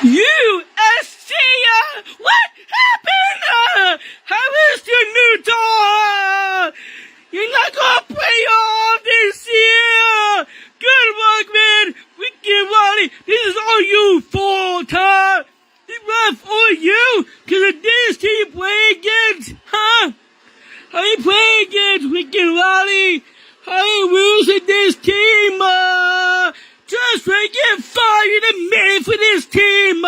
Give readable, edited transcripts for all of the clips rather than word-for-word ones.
USC, what happened? How is your new dog? You're not gonna play off this year. Good luck, man. We get Wally. This is all you fault, huh? This rough on you, cause of this team you play against, huh? How you play against Wicked Wally? How you losing this team, just to get fired in a minute for this team,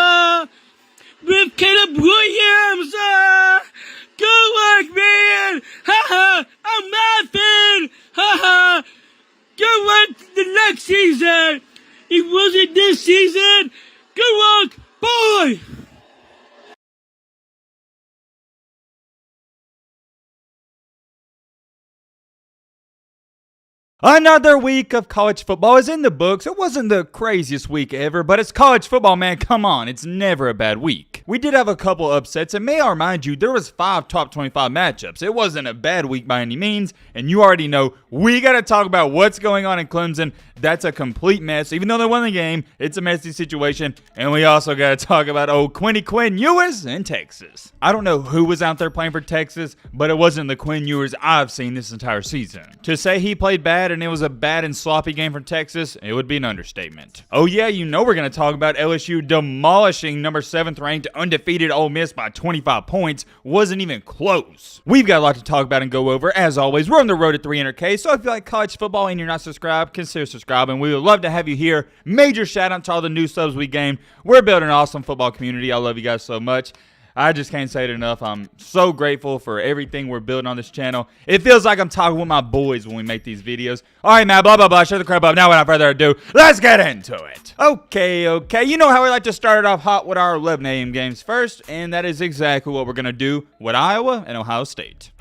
with Caleb Williams, good luck, man, haha, I'm laughing, haha, good luck the next season, it wasn't this season, good luck, boy! Another week of college football is in the books. It wasn't the craziest week ever, but it's college football, man. Come on, it's never a bad week. We did have a couple upsets, and may I remind you, there was 5 top 25 matchups. It wasn't a bad week by any means, and you already know we got to talk about what's going on in Clemson. That's a complete mess. Even though they won the game, it's a messy situation, and we also got to talk about old Quinn Ewers in Texas. I don't know who was out there playing for Texas, but it wasn't the Quinn Ewers I've seen this entire season. To say he played bad and it was a bad and sloppy game from Texas, it would be an understatement. Oh yeah, you know we're going to talk about LSU demolishing number 7th ranked undefeated Ole Miss by 25 points. Wasn't even close. We've got a lot to talk about and go over. As always, we're on the road to 300K, so if you like college football and you're not subscribed, consider subscribing. We would love to have you here. Major shout out to all the new subs we gained. We're building an awesome football community. I love you guys so much. I just can't say it enough. I'm so grateful for everything we're building on this channel. It feels like I'm talking with my boys when we make these videos. All right, man, blah, blah, blah. Shut the crap up. Now, without further ado, let's get into it. Okay. You know how we like to start it off hot with our 11 a.m. games first, and that is exactly what we're going to do with Iowa and Ohio State.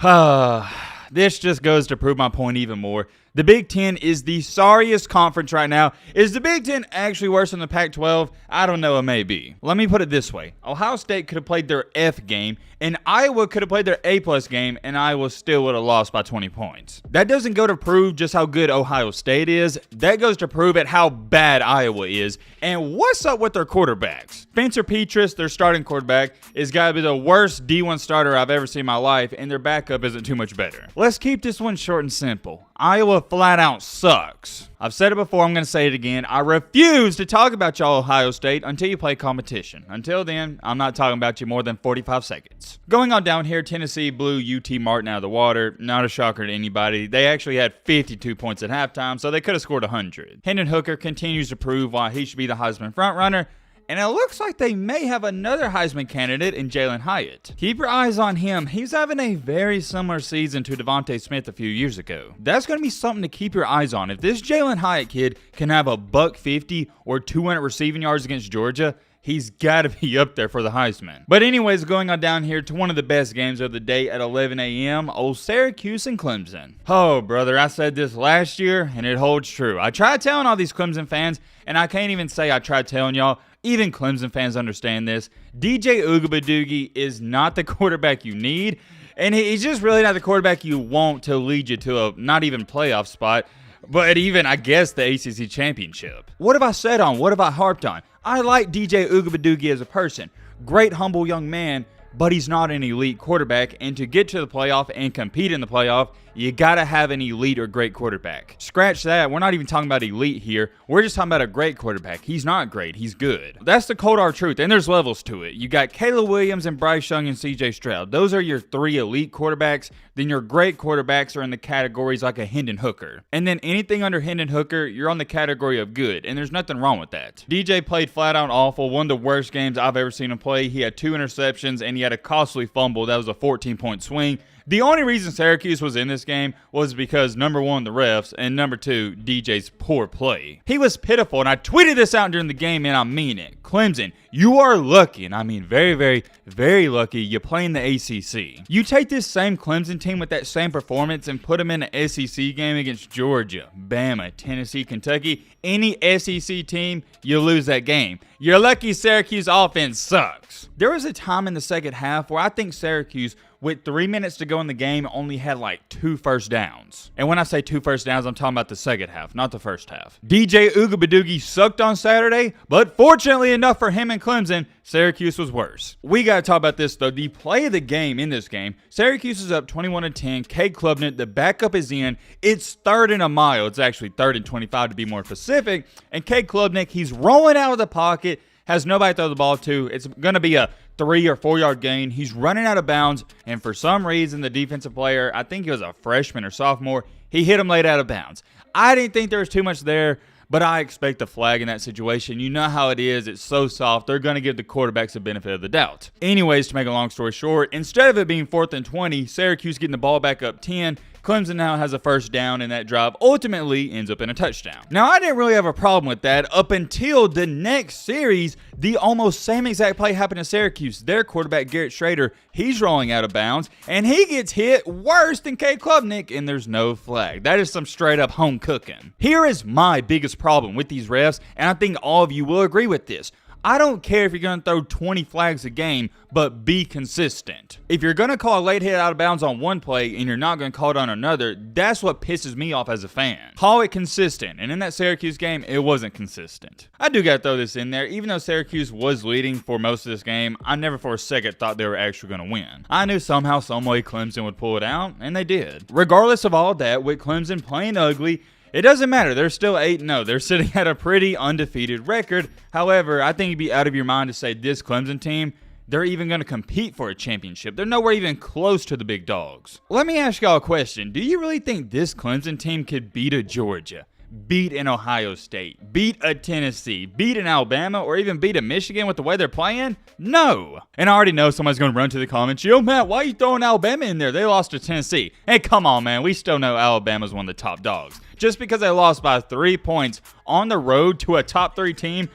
This just goes to prove my point even more. The Big Ten is the sorriest conference right now. Is the Big Ten actually worse than the Pac-12? I don't know, it may be. Let me put it this way. Ohio State could have played their F game, and Iowa could have played their A-plus game, and Iowa still would have lost by 20 points. That doesn't go to prove just how good Ohio State is. That goes to prove at how bad Iowa is, and what's up with their quarterbacks. Spencer Petras, their starting quarterback, is got to be the worst D1 starter I've ever seen in my life, and their backup isn't too much better. Let's keep this one short and simple. Iowa flat out sucks. I've said it before, I'm going to say it again. I refuse to talk about y'all Ohio State until you play competition. Until then, I'm not talking about you more than 45 seconds. Going on down here, Tennessee blew UT Martin out of the water. Not a shocker to anybody. They actually had 52 points at halftime, so they could have scored 100. Hendon Hooker continues to prove why he should be the Heisman frontrunner. And it looks like they may have another Heisman candidate in Jalen Hyatt. Keep your eyes on him. He's having a very similar season to Devontae Smith a few years ago. That's going to be something to keep your eyes on. If this Jalen Hyatt kid can have a $150 or 200 receiving yards against Georgia, he's got to be up there for the Heisman. But anyways, going on down here to one of the best games of the day at 11 a.m., old Syracuse and Clemson. Oh, brother, I said this last year, and it holds true. I tried telling all these Clemson fans, and I can't even say I tried telling y'all. Even Clemson fans understand this. DJ Ugabadoogie is not the quarterback you need, and he's just really not the quarterback you want to lead you to a not even playoff spot, but even, I guess, the ACC championship. What have I said on? What have I harped on? I like DJ Ugabadoogie as a person. Great, humble young man, but he's not an elite quarterback, and to get to the playoff and compete in the playoff, you gotta have an elite or great quarterback. Scratch that, we're not even talking about elite here. We're just talking about a great quarterback. He's not great, he's good. That's the cold hard truth, and there's levels to it. You got Caleb Williams and Bryce Young and CJ Stroud. Those are your 3 elite quarterbacks. Then your great quarterbacks are in the categories like a Hendon Hooker. And then anything under Hendon Hooker, you're on the category of good, and there's nothing wrong with that. DJ played flat out awful, one of the worst games I've ever seen him play. He had 2 interceptions, and he had a costly fumble. That was a 14-point swing. The only reason Syracuse was in this game was because, number 1, the refs, and number 2, DJ's poor play. He was pitiful, and I tweeted this out during the game, and I mean it. Clemson, you are lucky, and I mean very, very, very lucky you play in the ACC. You take this same Clemson team with that same performance and put them in an SEC game against Georgia, Bama, Tennessee, Kentucky, any SEC team, you lose that game. You're lucky Syracuse offense sucks. There was a time in the second half where I think Syracuse with 3 minutes to go in the game, only had like 2 first downs. And when I say 2 first downs, I'm talking about the second half, not the first half. DJ Ugabadoogie sucked on Saturday, but fortunately enough for him and Clemson, Syracuse was worse. We got to talk about this though. The play of the game in this game, Syracuse is up 21-10. Cade Klubnik, the backup is in. It's 3rd and a mile. It's actually 3rd and 25 to be more specific. And Cade Klubnik, he's rolling out of the pocket, has nobody to throw the ball to. It's going to be a 3 or 4 yard gain. He's running out of bounds, and for some reason, the defensive player, I think he was a freshman or sophomore, he hit him late out of bounds. I didn't think there was too much there, but I expect a flag in that situation. You know how it is. It's so soft. They're going to give the quarterbacks the benefit of the doubt. Anyways, to make a long story short, instead of it being 4th and 20, Syracuse getting the ball back up 10, Clemson now has a first down, and that drive ultimately ends up in a touchdown. Now, I didn't really have a problem with that up until the next series. The almost same exact play happened to Syracuse. Their quarterback, Garrett Schrader, he's rolling out of bounds, and he gets hit worse than Cade Klubnik, and there's no flag. That is some straight-up home cooking. Here is my biggest problem with these refs, and I think all of you will agree with this. I don't care if you're going to throw 20 flags a game, but be consistent. If you're going to call a late hit out of bounds on one play and you're not going to call it on another, that's what pisses me off as a fan. Call it consistent. And in that Syracuse game, it wasn't consistent. I do got to throw this in there. Even though Syracuse was leading for most of this game, I never for a second thought they were actually going to win. I knew somehow, some way Clemson would pull it out, and they did. Regardless of all that, with Clemson playing ugly, it doesn't matter. They're still 8-0. They're sitting at a pretty undefeated record. However, I think you'd be out of your mind to say this Clemson team, they're even going to compete for a championship. They're nowhere even close to the big dogs. Let me ask y'all a question. Do you really think this Clemson team could beat a Georgia, beat an Ohio State, beat a Tennessee, beat an Alabama, or even beat a Michigan with the way they're playing? No. And I already know somebody's going to run to the comments, yo, Matt, why are you throwing Alabama in there? They lost to Tennessee. Hey, come on, man. We still know Alabama's one of the top dogs. Just because they lost by 3 points on the road to a top 3 team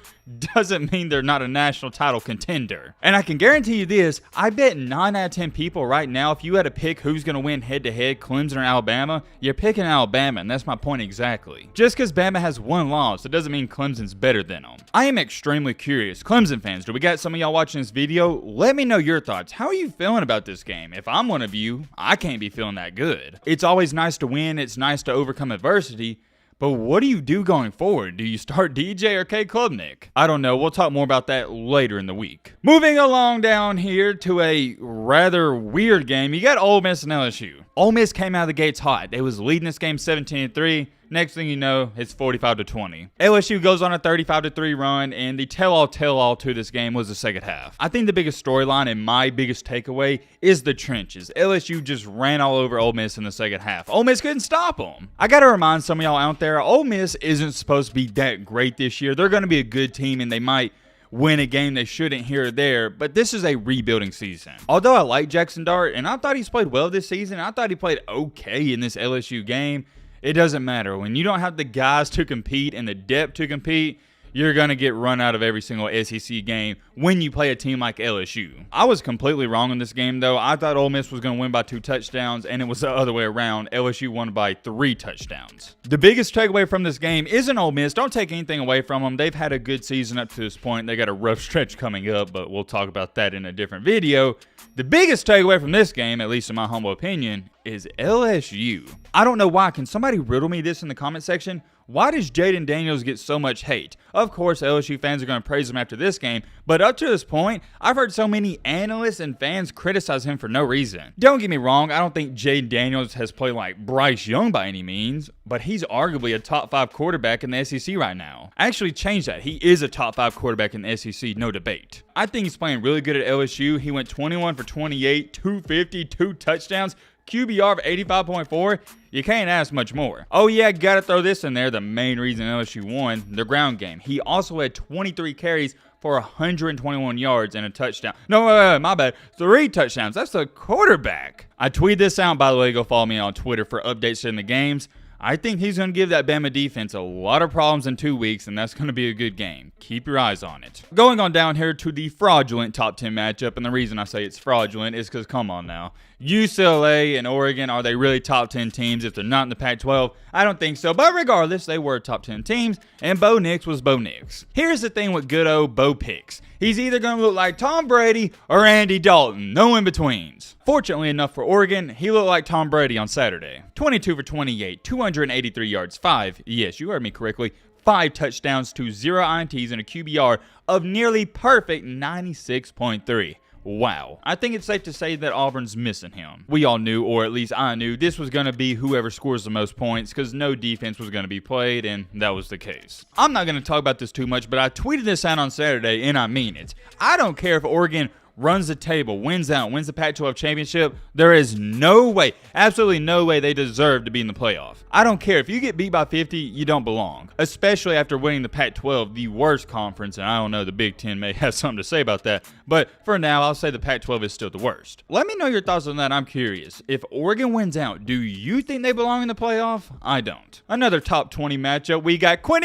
doesn't mean they're not a national title contender. And I can guarantee you this, I bet 9 out of 10 people right now, if you had to pick who's going to win head-to-head, Clemson or Alabama, you're picking Alabama, and that's my point exactly. Just because Bama has 1 loss, it doesn't mean Clemson's better than them. I am extremely curious. Clemson fans, do we got some of y'all watching this video? Let me know your thoughts. How are you feeling about this game? If I'm one of you, I can't be feeling that good. It's always nice to win. It's nice to overcome adversity. But what do you do going forward? Do you start DJ or Cade Klubnik? I don't know. We'll talk more about that later in the week. Moving along down here to a rather weird game. You got Ole Miss and LSU. Ole Miss came out of the gates hot. They was leading this game 17-3. Next thing you know, it's 45-20. LSU goes on a 35-3 run, and the tell-all to this game was the second half. I think the biggest storyline and my biggest takeaway is the trenches. LSU just ran all over Ole Miss in the second half. Ole Miss couldn't stop them. I got to remind some of y'all out there, Ole Miss isn't supposed to be that great this year. They're going to be a good team, and they might win a game they shouldn't here or there, but this is a rebuilding season. Although I like Jackson Dart, and I thought he's played well this season, I thought he played okay in this LSU game. It doesn't matter. When you don't have the guys to compete and the depth to compete, you're going to get run out of every single SEC game when you play a team like LSU. I was completely wrong in this game, though. I thought Ole Miss was going to win by 2 touchdowns, and it was the other way around. LSU won by 3 touchdowns. The biggest takeaway from this game isn't Ole Miss. Don't take anything away from them. They've had a good season up to this point. They got a rough stretch coming up, but we'll talk about that in a different video. The biggest takeaway from this game, at least in my humble opinion, is LSU. I don't know why. Can somebody riddle me this in the comment section? Why does Jaden Daniels get so much hate? Of course, LSU fans are going to praise him after this game, but up to this point, I've heard so many analysts and fans criticize him for no reason. Don't get me wrong, I don't think Jaden Daniels has played like Bryce Young by any means, but he's arguably a top 5 quarterback in the SEC right now. I actually changed that. He is a top 5 quarterback in the SEC, no debate. I think he's playing really good at LSU. He went 21 for 28, 250, 2 touchdowns. QBR of 85.4, you can't ask much more. Oh yeah, gotta throw this in there. The main reason LSU won, the ground game. He also had 23 carries for 121 yards and a touchdown. No, my bad. 3 touchdowns. That's the quarterback. I tweeted this out, by the way. Go follow me on Twitter for updates in the games. I think he's going to give that Bama defense a lot of problems in 2 weeks, and that's going to be a good game. Keep your eyes on it. Going on down here to the fraudulent top 10 matchup, and the reason I say it's fraudulent is because, come on now, UCLA and Oregon, are they really top 10 teams if they're not in the Pac-12? I don't think so, but regardless, they were top 10 teams, and Bo Nix was Bo Nix. Here's the thing with good old Bo Picks. He's either going to look like Tom Brady or Andy Dalton, no in-betweens. Fortunately enough for Oregon, he looked like Tom Brady on Saturday. 22 for 28, 283 yards, 5, yes, you heard me correctly, 5 touchdowns to 0 INTs and a QBR of nearly perfect 96.3. Wow. I think it's safe to say that Auburn's missing him. We all knew, or at least I knew, this was going to be whoever scores the most points because no defense was going to be played, and that was the case. I'm not going to talk about this too much, but I tweeted this out on Saturday, and I mean it. I don't care if Oregon runs the table, wins the Pac-12 championship. There is no way, absolutely no way they deserve to be in the playoff. I don't care. If you get beat by 50, you don't belong, especially after winning the Pac-12, the worst conference, and I don't know, the Big Ten may have something to say about that, but for now, I'll say the Pac-12 is still the worst. Let me know your thoughts on that. I'm curious. If Oregon wins out, do you think they belong in the playoff? I don't. Another top 20 matchup, we got Quinn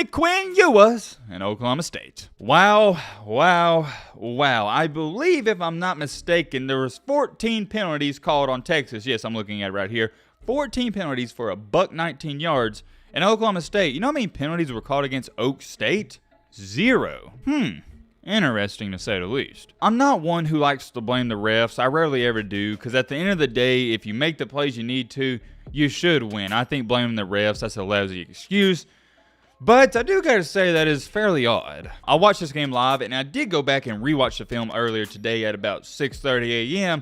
Ewers and Oklahoma State. Wow. I believe, if I'm not mistaken, there was 14 penalties called on Texas. Yes, I'm looking at it right here. 14 penalties for a buck 19 yards. And Oklahoma State, you know how many penalties were called against Oak State? 0. Interesting to say the least. I'm not one who likes to blame the refs. I rarely ever do, because at the end of the day, if you make the plays you need to, you should win. I think blaming the refs, that's a lousy excuse. But I do gotta say that is fairly odd. I watched this game live, and I did go back and rewatch the film earlier today at about 6:30 a.m.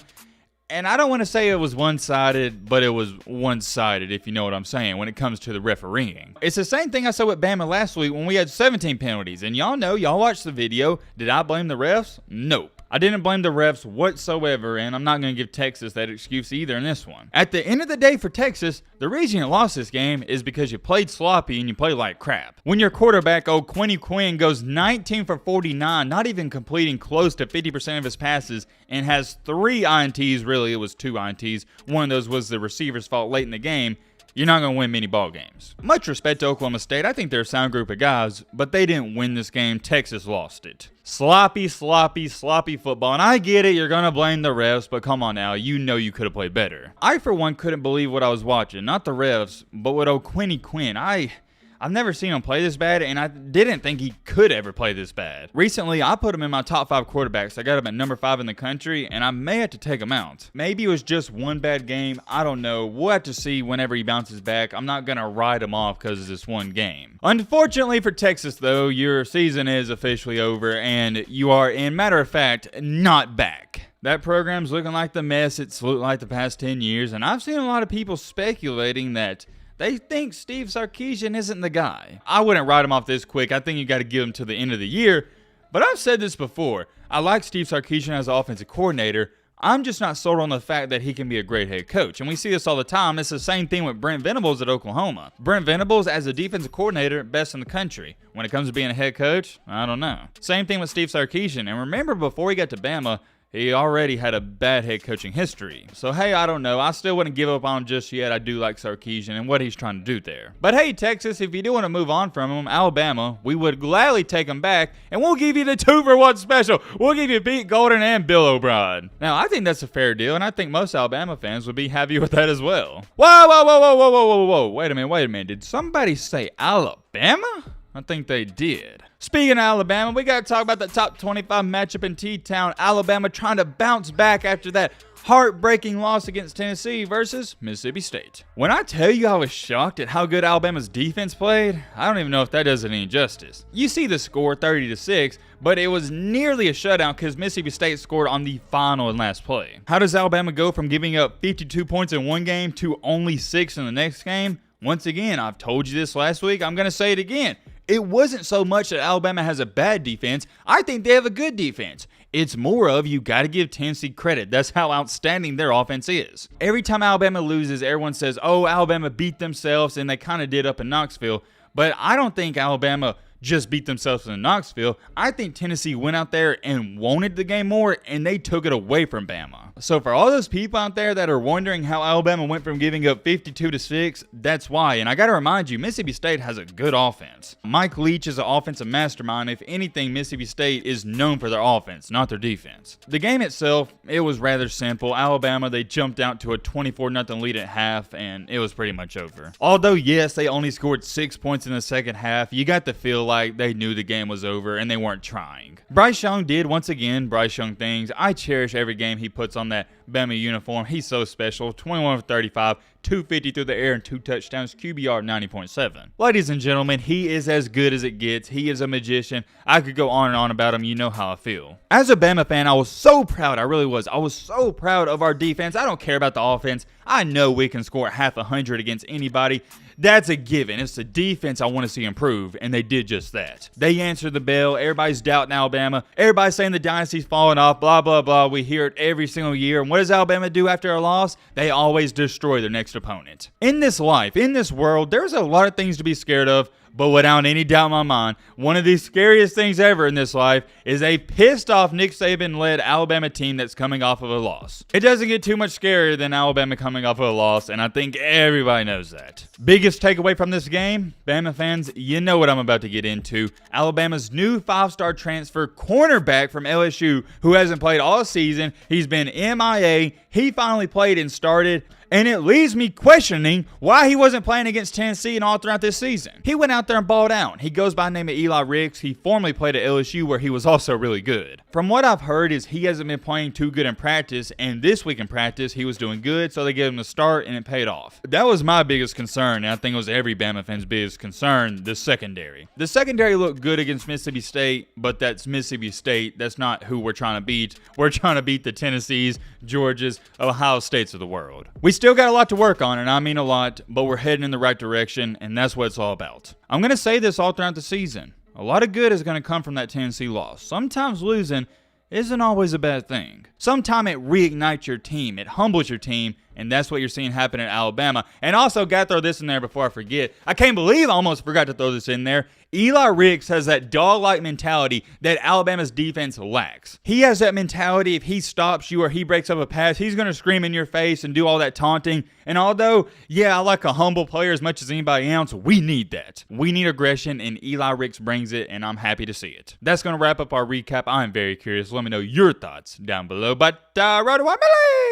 And I don't want to say it was one-sided, but it was one-sided, if you know what I'm saying, when it comes to the refereeing. It's the same thing I saw with Bama last week when we had 17 penalties. And y'all know, y'all watched the video. Did I blame the refs? Nope. I didn't blame the refs whatsoever, and I'm not going to give Texas that excuse either in this one. At the end of the day for Texas, the reason you lost this game is because you played sloppy and you played like crap. When your quarterback, Quinn, goes 19 for 49, not even completing close to 50% of his passes, and has 3 INTs, really it was 2 INTs, one of those was the receiver's fault late in the game, you're not going to win many ball games. Much respect to Oklahoma State. I think they're a sound group of guys, but they didn't win this game. Texas lost it. Sloppy football. And I get it, you're going to blame the refs, but come on now, you know you could have played better. I, for one, couldn't believe what I was watching. Not the refs, but with Quinn. I've never seen him play this bad, and I didn't think he could ever play this bad. Recently, I put him in my top 5 quarterbacks. I got him at number 5 in the country, and I may have to take him out. Maybe it was just one bad game. I don't know. We'll have to see whenever he bounces back. I'm not going to write him off because of this one game. Unfortunately for Texas, though, your season is officially over, and you are, in matter of fact, not back. That program's looking like the mess it's looked like the past 10 years, and I've seen a lot of people speculating that they think Steve Sarkisian isn't the guy. I wouldn't write him off this quick. I think you got to give him to the end of the year. But I've said this before. I like Steve Sarkisian as an offensive coordinator. I'm just not sold on the fact that he can be a great head coach. And we see this all the time. It's the same thing with Brent Venables at Oklahoma. Brent Venables, as a defensive coordinator, best in the country. When it comes to being a head coach, I don't know. Same thing with Steve Sarkisian. And remember, before he got to Bama, he already had a bad head coaching history. So, hey, I don't know. I still wouldn't give up on him just yet. I do like Sarkisian and what he's trying to do there. But, hey, Texas, if you do want to move on from him, Alabama, we would gladly take him back, and we'll give you the 2-for-1 special. We'll give you Pete Golden and Bill O'Brien. Now, I think that's a fair deal, and I think most Alabama fans would be happy with that as well. Whoa. Wait a minute. Did somebody say Alabama? I think they did. Speaking of Alabama, we got to talk about the top 25 matchup in T-Town. Alabama trying to bounce back after that heartbreaking loss against Tennessee versus Mississippi State. When I tell you I was shocked at how good Alabama's defense played, I don't even know if that does it any justice. You see the score 30-6, but it was nearly a shutout because Mississippi State scored on the final and last play. How does Alabama go from giving up 52 points in one game to only 6 in the next game? Once again, I've told you this last week, I'm going to say it again. It wasn't so much that Alabama has a bad defense. I think they have a good defense. It's more of you got to give Tennessee credit. That's how outstanding their offense is. Every time Alabama loses, everyone says, oh, Alabama beat themselves, and they kind of did up in Knoxville. But I don't think Alabama just beat themselves in Knoxville. I think Tennessee went out there and wanted the game more, and they took it away from Bama. So for all those people out there that are wondering how Alabama went from giving up 52-6, that's why. And I got to remind you, Mississippi State has a good offense. Mike Leach is an offensive mastermind. If anything, Mississippi State is known for their offense, not their defense. The game itself, it was rather simple. Alabama, they jumped out to a 24-0 lead at half, and it was pretty much over. Although, yes, they only scored 6 points in the second half, you got to feel like they knew the game was over and they weren't trying. Bryce Young did, once again, Bryce Young things. I cherish every game he puts on that Bama uniform. He's so special. 21 for 35, 250 through the air, and 2 touchdowns, QBR 90.7. Ladies and gentlemen, he is as good as it gets. He is a magician. I could go on and on about him. You know how I feel. As a Bama fan, I was so proud. I really was. I was so proud of our defense. I don't care about the offense. I know we can score half 100 against anybody. That's a given. It's the defense I want to see improve, and they did just that. They answered the bell. Everybody's doubting Alabama. Everybody's saying the dynasty's falling off, blah, blah, blah. We hear it every single year. And what does Alabama do after a loss? They always destroy their next opponent. In this life, in this world, there's a lot of things to be scared of. But without any doubt in my mind, one of the scariest things ever in this life is a pissed-off Nick Saban-led Alabama team that's coming off of a loss. It doesn't get too much scarier than Alabama coming off of a loss, and I think everybody knows that. Biggest takeaway from this game? Bama fans, you know what I'm about to get into. Alabama's new 5-star transfer cornerback from LSU, who hasn't played all season. He's been MIA. He finally played and started. And it leaves me questioning why he wasn't playing against Tennessee and all throughout this season. He went out there and balled out. He goes by the name of Eli Ricks. He formerly played at LSU where he was also really good. From what I've heard is he hasn't been playing too good in practice, and this week in practice he was doing good, so they gave him a start and it paid off. That was my biggest concern, and I think it was every Bama fan's biggest concern, the secondary. The secondary looked good against Mississippi State, but that's Mississippi State. That's not who we're trying to beat. We're trying to beat the Tennessees, Georgias, Ohio States of the world. We still got a lot to work on, and I mean a lot, but we're heading in the right direction, and that's what it's all about. I'm going to say this all throughout the season. A lot of good is going to come from that Tennessee loss. Sometimes losing isn't always a bad thing. Sometimes it reignites your team. It humbles your team, and that's what you're seeing happen at Alabama. And also, got to throw this in there before I forget. I can't believe I almost forgot to throw this in there. Eli Ricks has that dog-like mentality that Alabama's defense lacks. He has that mentality. If he stops you or he breaks up a pass, he's going to scream in your face and do all that taunting. And although, yeah, I like a humble player as much as anybody else, we need that. We need aggression, and Eli Ricks brings it, and I'm happy to see it. That's going to wrap up our recap. I'm very curious. Let me know your thoughts down below. But, Road to 1 million!